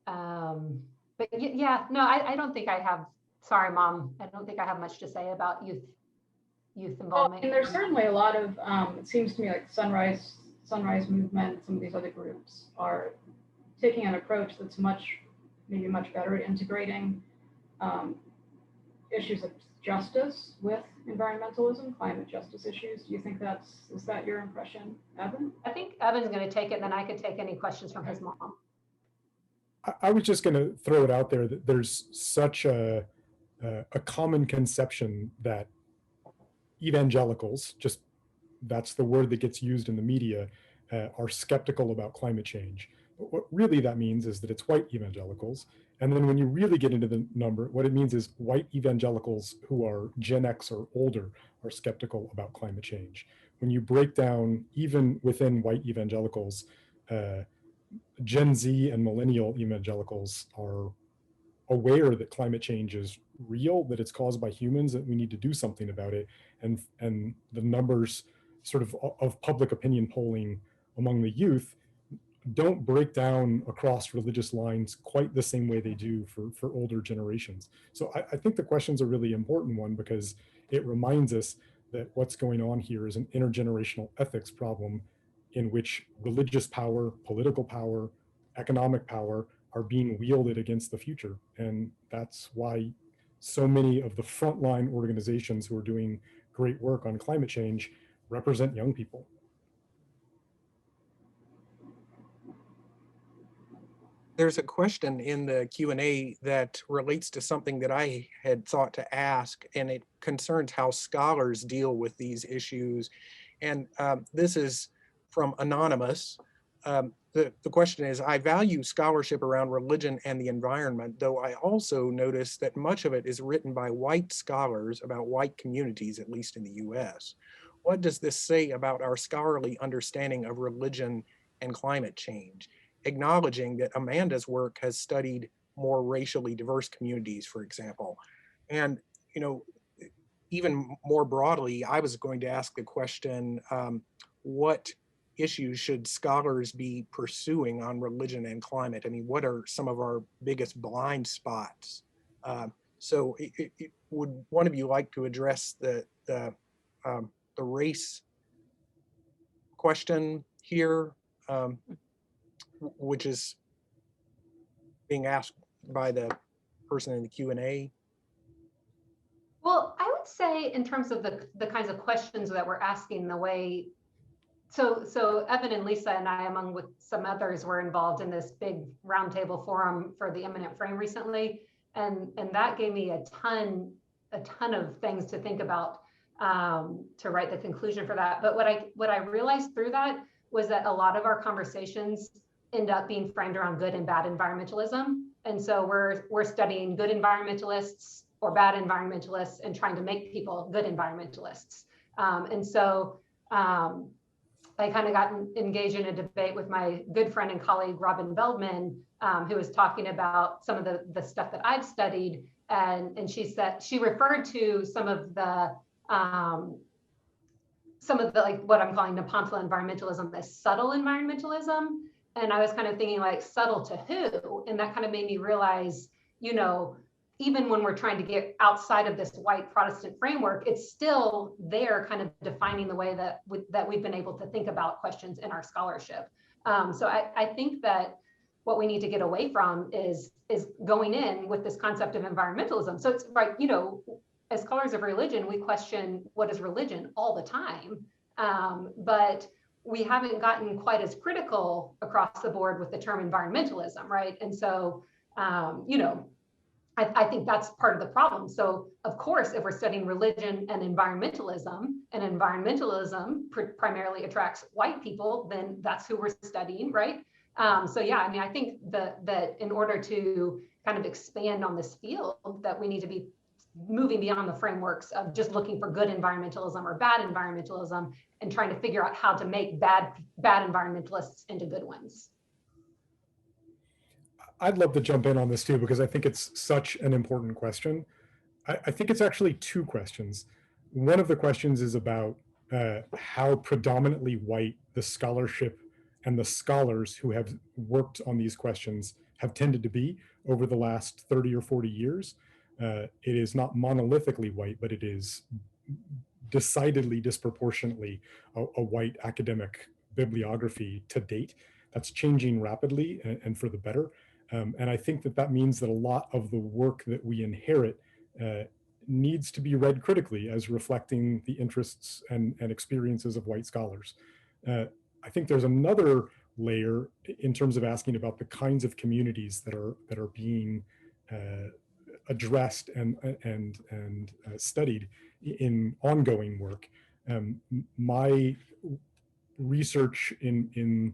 Speaker 5: But yeah, no, I don't think I have, sorry, Mom, I don't think I have much to say about youth involvement.
Speaker 3: Well, and there's certainly a lot of, it seems to me like Sunrise Movement, some of these other groups are taking an approach that's maybe much better at integrating issues of justice with environmentalism, climate justice issues. Do you think is that your impression, Evan?
Speaker 5: I think Evan's going to take it, and then I could take any questions from his mom.
Speaker 4: I was just going to throw it out there that there's such a common conception that evangelicals, just that's the word that gets used in the media, are skeptical about climate change. But what really that means is that it's white evangelicals. And then when you really get into the number, what it means is white evangelicals who are Gen X or older are skeptical about climate change. When you break down, even within white evangelicals, Gen Z and millennial evangelicals are aware that climate change is real, that it's caused by humans, that we need to do something about it. And the numbers sort of public opinion polling among the youth don't break down across religious lines quite the same way they do for older generations. So I think the question's a really important one because it reminds us that what's going on here is an intergenerational ethics problem in which religious power, political power, economic power are being wielded against the future. And that's why so many of the frontline organizations who are doing great work on climate change represent young people.
Speaker 2: There's a question in the Q&A that relates to something that I had thought to ask, and it concerns how scholars deal with these issues. And this is from Anonymous. The question is, I value scholarship around religion and the environment, though I also notice that much of it is written by white scholars about white communities, at least in the US. What does this say about our scholarly understanding of religion and climate change? Acknowledging that Amanda's work has studied more racially diverse communities, for example. And, you know, even more broadly, I was going to ask the question, what issues should scholars be pursuing on religion and climate? I mean, what are some of our biggest blind spots? So would one of you like to address the race question here? Which is being asked by the person in the Q&A.
Speaker 5: Well, I would say in terms of the kinds of questions that we're asking, the way, so Evan and Lisa and I, among with some others, were involved in this big roundtable forum for the Imminent Frame recently, and that gave me a ton of things to think about to write the conclusion for that. But what I realized through that was that a lot of our conversations end up being framed around good and bad environmentalism. And so we're studying good environmentalists or bad environmentalists and trying to make people good environmentalists. And so I kind of got engaged in a debate with my good friend and colleague, Robin Veldman, who was talking about some of the stuff that I've studied. And she said, she referred to some of the like what I'm calling Nepantla environmentalism as subtle environmentalism. And I was kind of thinking like subtle to who? And that kind of made me realize, you know, even when we're trying to get outside of this white Protestant framework, it's still there kind of defining the way that we've been able to think about questions in our scholarship. So I think that what we need to get away from is going in with this concept of environmentalism. So it's right, you know, as scholars of religion, we question what is religion all the time, but we haven't gotten quite as critical across the board with the term environmentalism, right? And so, you know, I think that's part of the problem. So of course, if we're studying religion and environmentalism primarily attracts white people, then that's who we're studying, right? So yeah, I mean, I think that in order to kind of expand on this field, that we need to be moving beyond the frameworks of just looking for good environmentalism or bad environmentalism and trying to figure out how to make bad environmentalists into good ones.
Speaker 4: I'd love to jump in on this too, because I think it's such an important question. I think it's actually two questions. One of the questions is about how predominantly white the scholarship and the scholars who have worked on these questions have tended to be over the last 30 or 40 years. It is not monolithically white, but it is decidedly disproportionately a white academic bibliography to date. That's changing rapidly and for the better. And I think that means that a lot of the work that we inherit needs to be read critically as reflecting the interests and experiences of white scholars. I think there's another layer in terms of asking about the kinds of communities that are being addressed and studied in ongoing work. My research in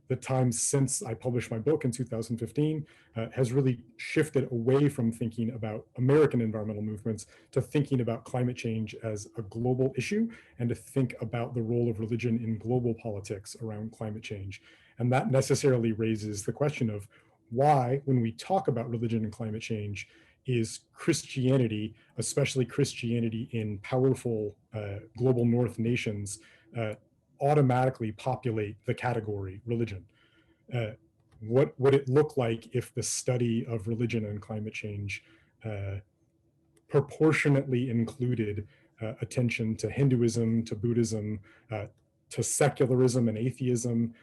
Speaker 4: the time since I published my book in 2015 has really shifted away from thinking about American environmental movements to thinking about climate change as a global issue and to think about the role of religion in global politics around climate change. And that necessarily raises the question of why, when we talk about religion and climate change, is Christianity, especially Christianity in powerful global North nations, automatically populate the category religion. What would it look like if the study of religion and climate change proportionately included attention to Hinduism, to Buddhism, to secularism and atheism,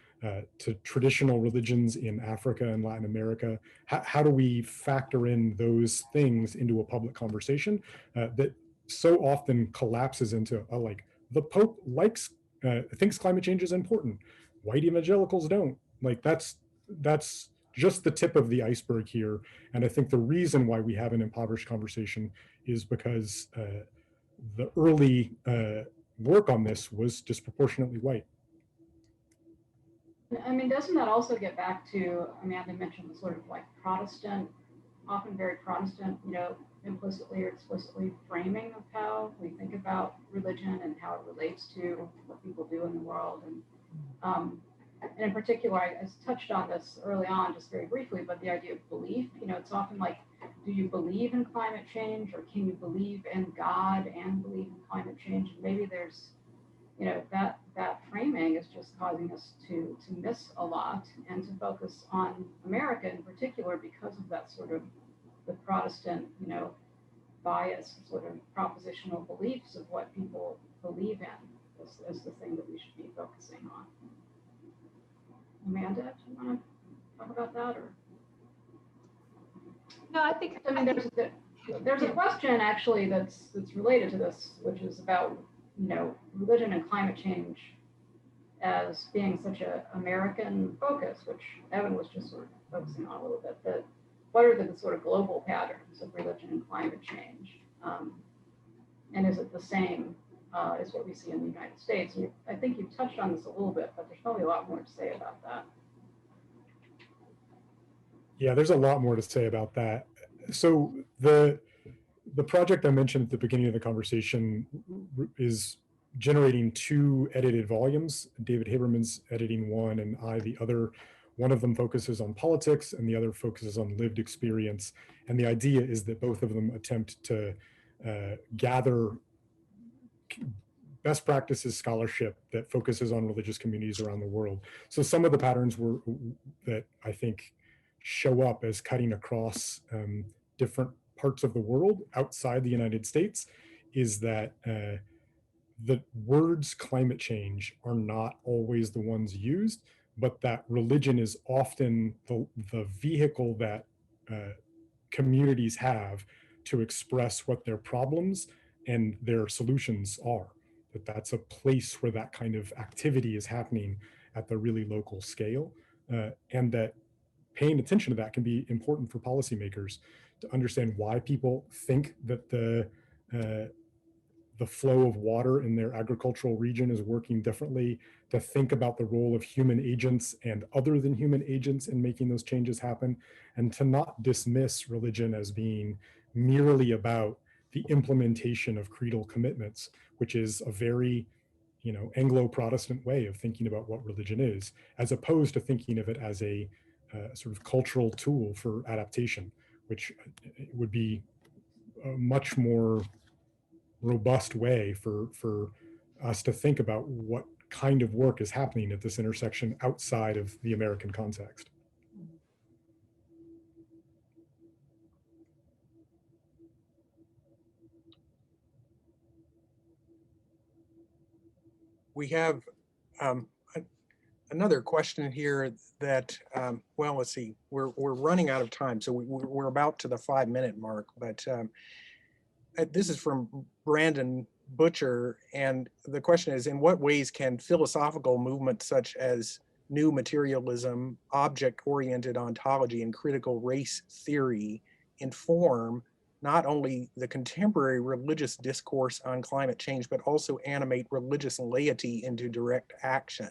Speaker 4: to traditional religions in Africa and Latin America. How do we factor in those things into a public conversation that so often collapses into like the Pope thinks climate change is important, white evangelicals don't. Like that's just the tip of the iceberg here. And I think the reason why we have an impoverished conversation is because the early work on this was disproportionately white.
Speaker 3: I mean, doesn't that also get back to, Amanda mentioned the sort of like Protestant, often very Protestant, implicitly or explicitly framing of how we think about religion and how it relates to what people do in the world. And in particular, I touched on this early on just very briefly, but the idea of belief, it's often like, do you believe in climate change, or can you believe in God and believe in climate change? And maybe there's, that framing is just causing us to miss a lot and to focus on America in particular because of that sort of the Protestant, bias, sort of propositional beliefs of what people believe in as the thing that we should be focusing on. Amanda, do you want to talk about that? Or
Speaker 5: No, I think
Speaker 3: there's a question actually that's related to this, which is about religion and climate change as being such an American focus, which Evan was just sort of focusing on a little bit. That what are the sort of global patterns of religion and climate change, and is it the same as what we see in the United States? And I think you've touched on this a little bit, but there's probably a lot more to say about that.
Speaker 4: Yeah, there's a lot more to say about that. So the project I mentioned at the beginning of the conversation is generating 2 edited volumes. David Haberman's editing one and I the other. One of them focuses on politics and the other focuses on lived experience. And the idea is that both of them attempt to gather best practices scholarship that focuses on religious communities around the world. So some of the patterns that I think show up as cutting across different parts of the world outside the United States is that the words climate change are not always the ones used, but that religion is often the vehicle that communities have to express what their problems and their solutions are. That's a place where that kind of activity is happening at the really local scale, and that paying attention to that can be important for policymakers to understand why people think that the flow of water in their agricultural region is working differently, to think about the role of human agents and other than human agents in making those changes happen, and to not dismiss religion as being merely about the implementation of creedal commitments, which is a very Anglo-Protestant way of thinking about what religion is, as opposed to thinking of it as a sort of cultural tool for adaptation, which would be a much more robust way for us to think about what kind of work is happening at this intersection outside of the American context.
Speaker 2: We have another question here that, well, let's see, we're running out of time, so we're about to the 5-minute mark, but this is from Brandon Butcher, and the question is, in what ways can philosophical movements such as new materialism, object-oriented ontology, and critical race theory inform not only the contemporary religious discourse on climate change, but also animate religious laity into direct action?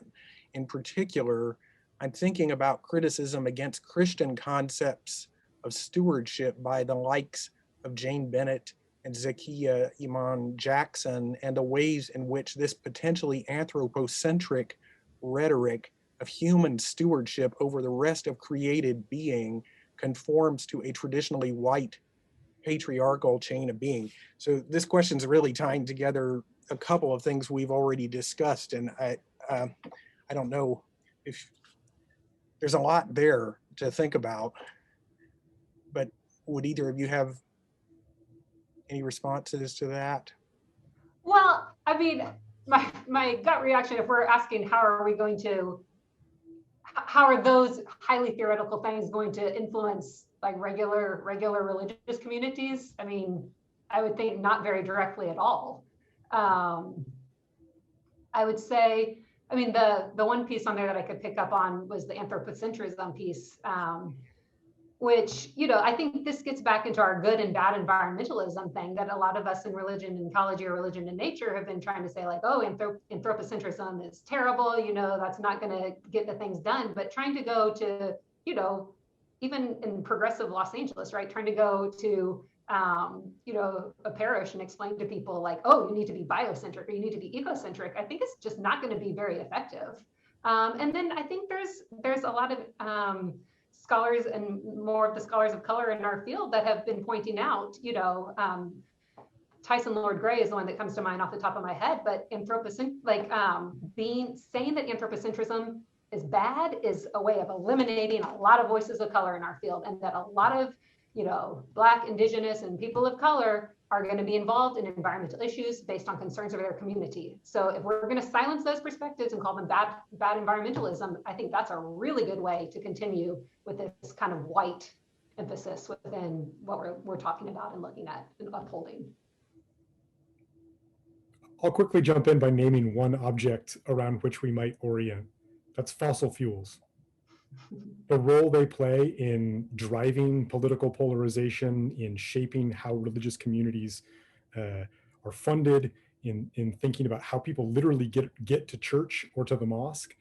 Speaker 2: In particular, I'm thinking about criticism against Christian concepts of stewardship by the likes of Jane Bennett and Zakiya Iman Jackson, and the ways in which this potentially anthropocentric rhetoric of human stewardship over the rest of created being conforms to a traditionally white patriarchal chain of being. So this question's really tying together a couple of things we've already discussed, and I don't know if there's a lot there to think about, but would either of you have any responses to that?
Speaker 5: Well, I mean, my gut reaction, if we're asking how are those highly theoretical things going to influence like regular religious communities? I mean, I would think not very directly at all. I would say, I mean, the one piece on there that I could pick up on was the anthropocentrism piece, which, you know, I think this gets back into our good and bad environmentalism thing that a lot of us in religion and ecology or religion and nature have been trying to say, like, oh, anthropocentrism is terrible, you know, that's not going to get the things done. But trying to go to, you know, even in progressive Los Angeles, right, trying to go to, you know, a parish and explain to people like, oh, you need to be biocentric or you need to be ecocentric, I think it's just not going to be very effective. And then I think there's a lot of scholars and more of the scholars of color in our field that have been pointing out, you know, Tyson Lord Gray is the one that comes to mind off the top of my head, but saying that anthropocentrism is bad is a way of eliminating a lot of voices of color in our field, and that a lot of, you know, Black, Indigenous, and people of color are going to be involved in environmental issues based on concerns of their community. So if we're going to silence those perspectives and call them bad environmentalism, I think that's a really good way to continue with this kind of white emphasis within what we're talking about and looking at and upholding.
Speaker 4: I'll quickly jump in by naming one object around which we might orient. That's fossil fuels. The role they play in driving political polarization, in shaping how religious communities are funded, in thinking about how people literally get to church or to the mosque,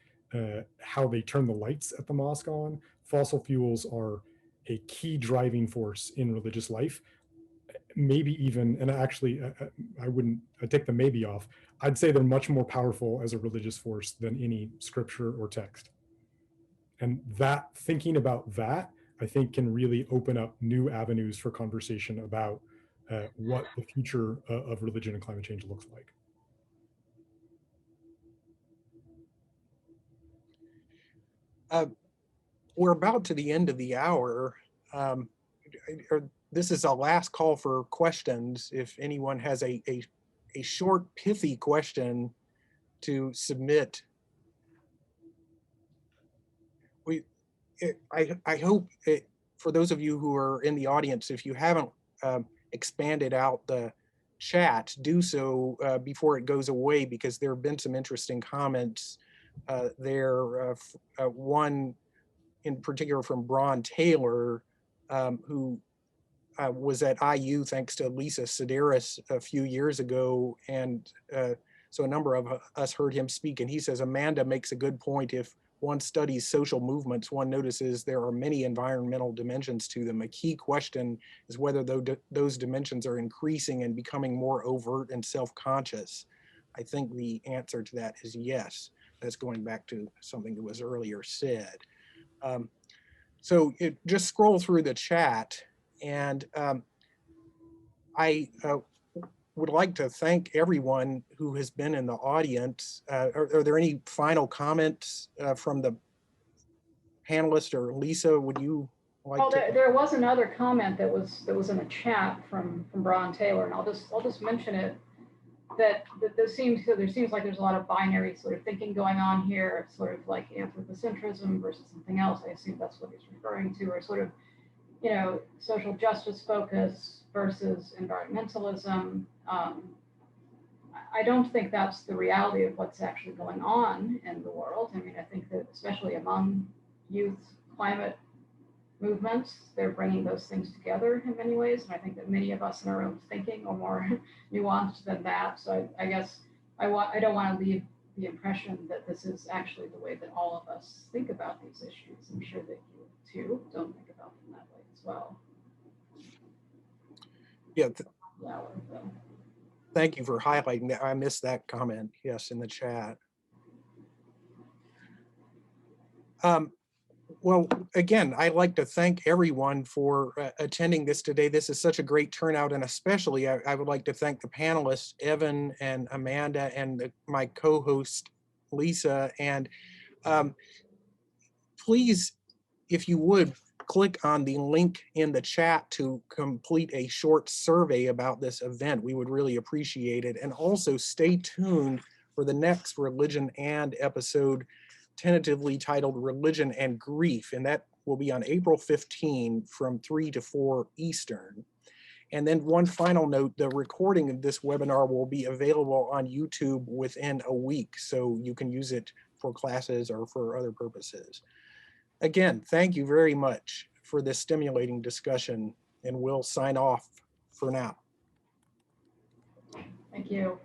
Speaker 4: how they turn the lights at the mosque on. Fossil fuels are a key driving force in religious life. Maybe even, and actually, I'd take the maybe off. I'd say they're much more powerful as a religious force than any scripture or text. And that, thinking about that, I think can really open up new avenues for conversation about what the future of religion and climate change looks like.
Speaker 2: We're about to the end of the hour. This is a last call for questions. If anyone has a short, pithy question to submit, I hope for those of you who are in the audience, if you haven't expanded out the chat, do so before it goes away, because there have been some interesting comments there. One in particular from Braun Taylor, who was at IU thanks to Lisa Sedaris a few years ago, and so a number of us heard him speak, and he says, Amanda makes a good point. If one studies social movements, one notices there are many environmental dimensions to them. A key question is whether those dimensions are increasing and becoming more overt and self-conscious. I think the answer to that is yes. That's going back to something that was earlier said. So just scroll through the chat, and I would like to thank everyone who has been in the audience. Are there any final comments from the panelists, or Lisa, would you like to?
Speaker 3: There was another comment that was in the chat from Braun Taylor, and I'll just mention it. That there seems like there's a lot of binary sort of thinking going on here, sort of like anthropocentrism versus something else. I assume that's what he's referring to, or sort of, you know, social justice focus versus environmentalism. I don't think that's the reality of what's actually going on in the world. I mean, I think that especially among youth climate movements, they're bringing those things together in many ways. And I think that many of us in our own thinking are more nuanced than that. So I guess I don't want to leave the impression that this is actually the way that all of us think about these issues. I'm sure that you too don't think about them that way as well.
Speaker 2: Yeah. Thank you for highlighting that. I missed that comment, yes, in the chat. Well, again, I'd like to thank everyone for attending this today. This is such a great turnout, and especially I would like to thank the panelists, Evan and Amanda, and my co-host, Lisa. And please, if you would, click on the link in the chat to complete a short survey about this event. We would really appreciate it. And also stay tuned for the next Religion and episode, tentatively titled Religion and Grief. And that will be on April 15 from 3 to 4 Eastern. And then one final note, the recording of this webinar will be available on YouTube within a week, so you can use it for classes or for other purposes. Again, thank you very much for this stimulating discussion, and we'll sign off for now.
Speaker 3: Thank you.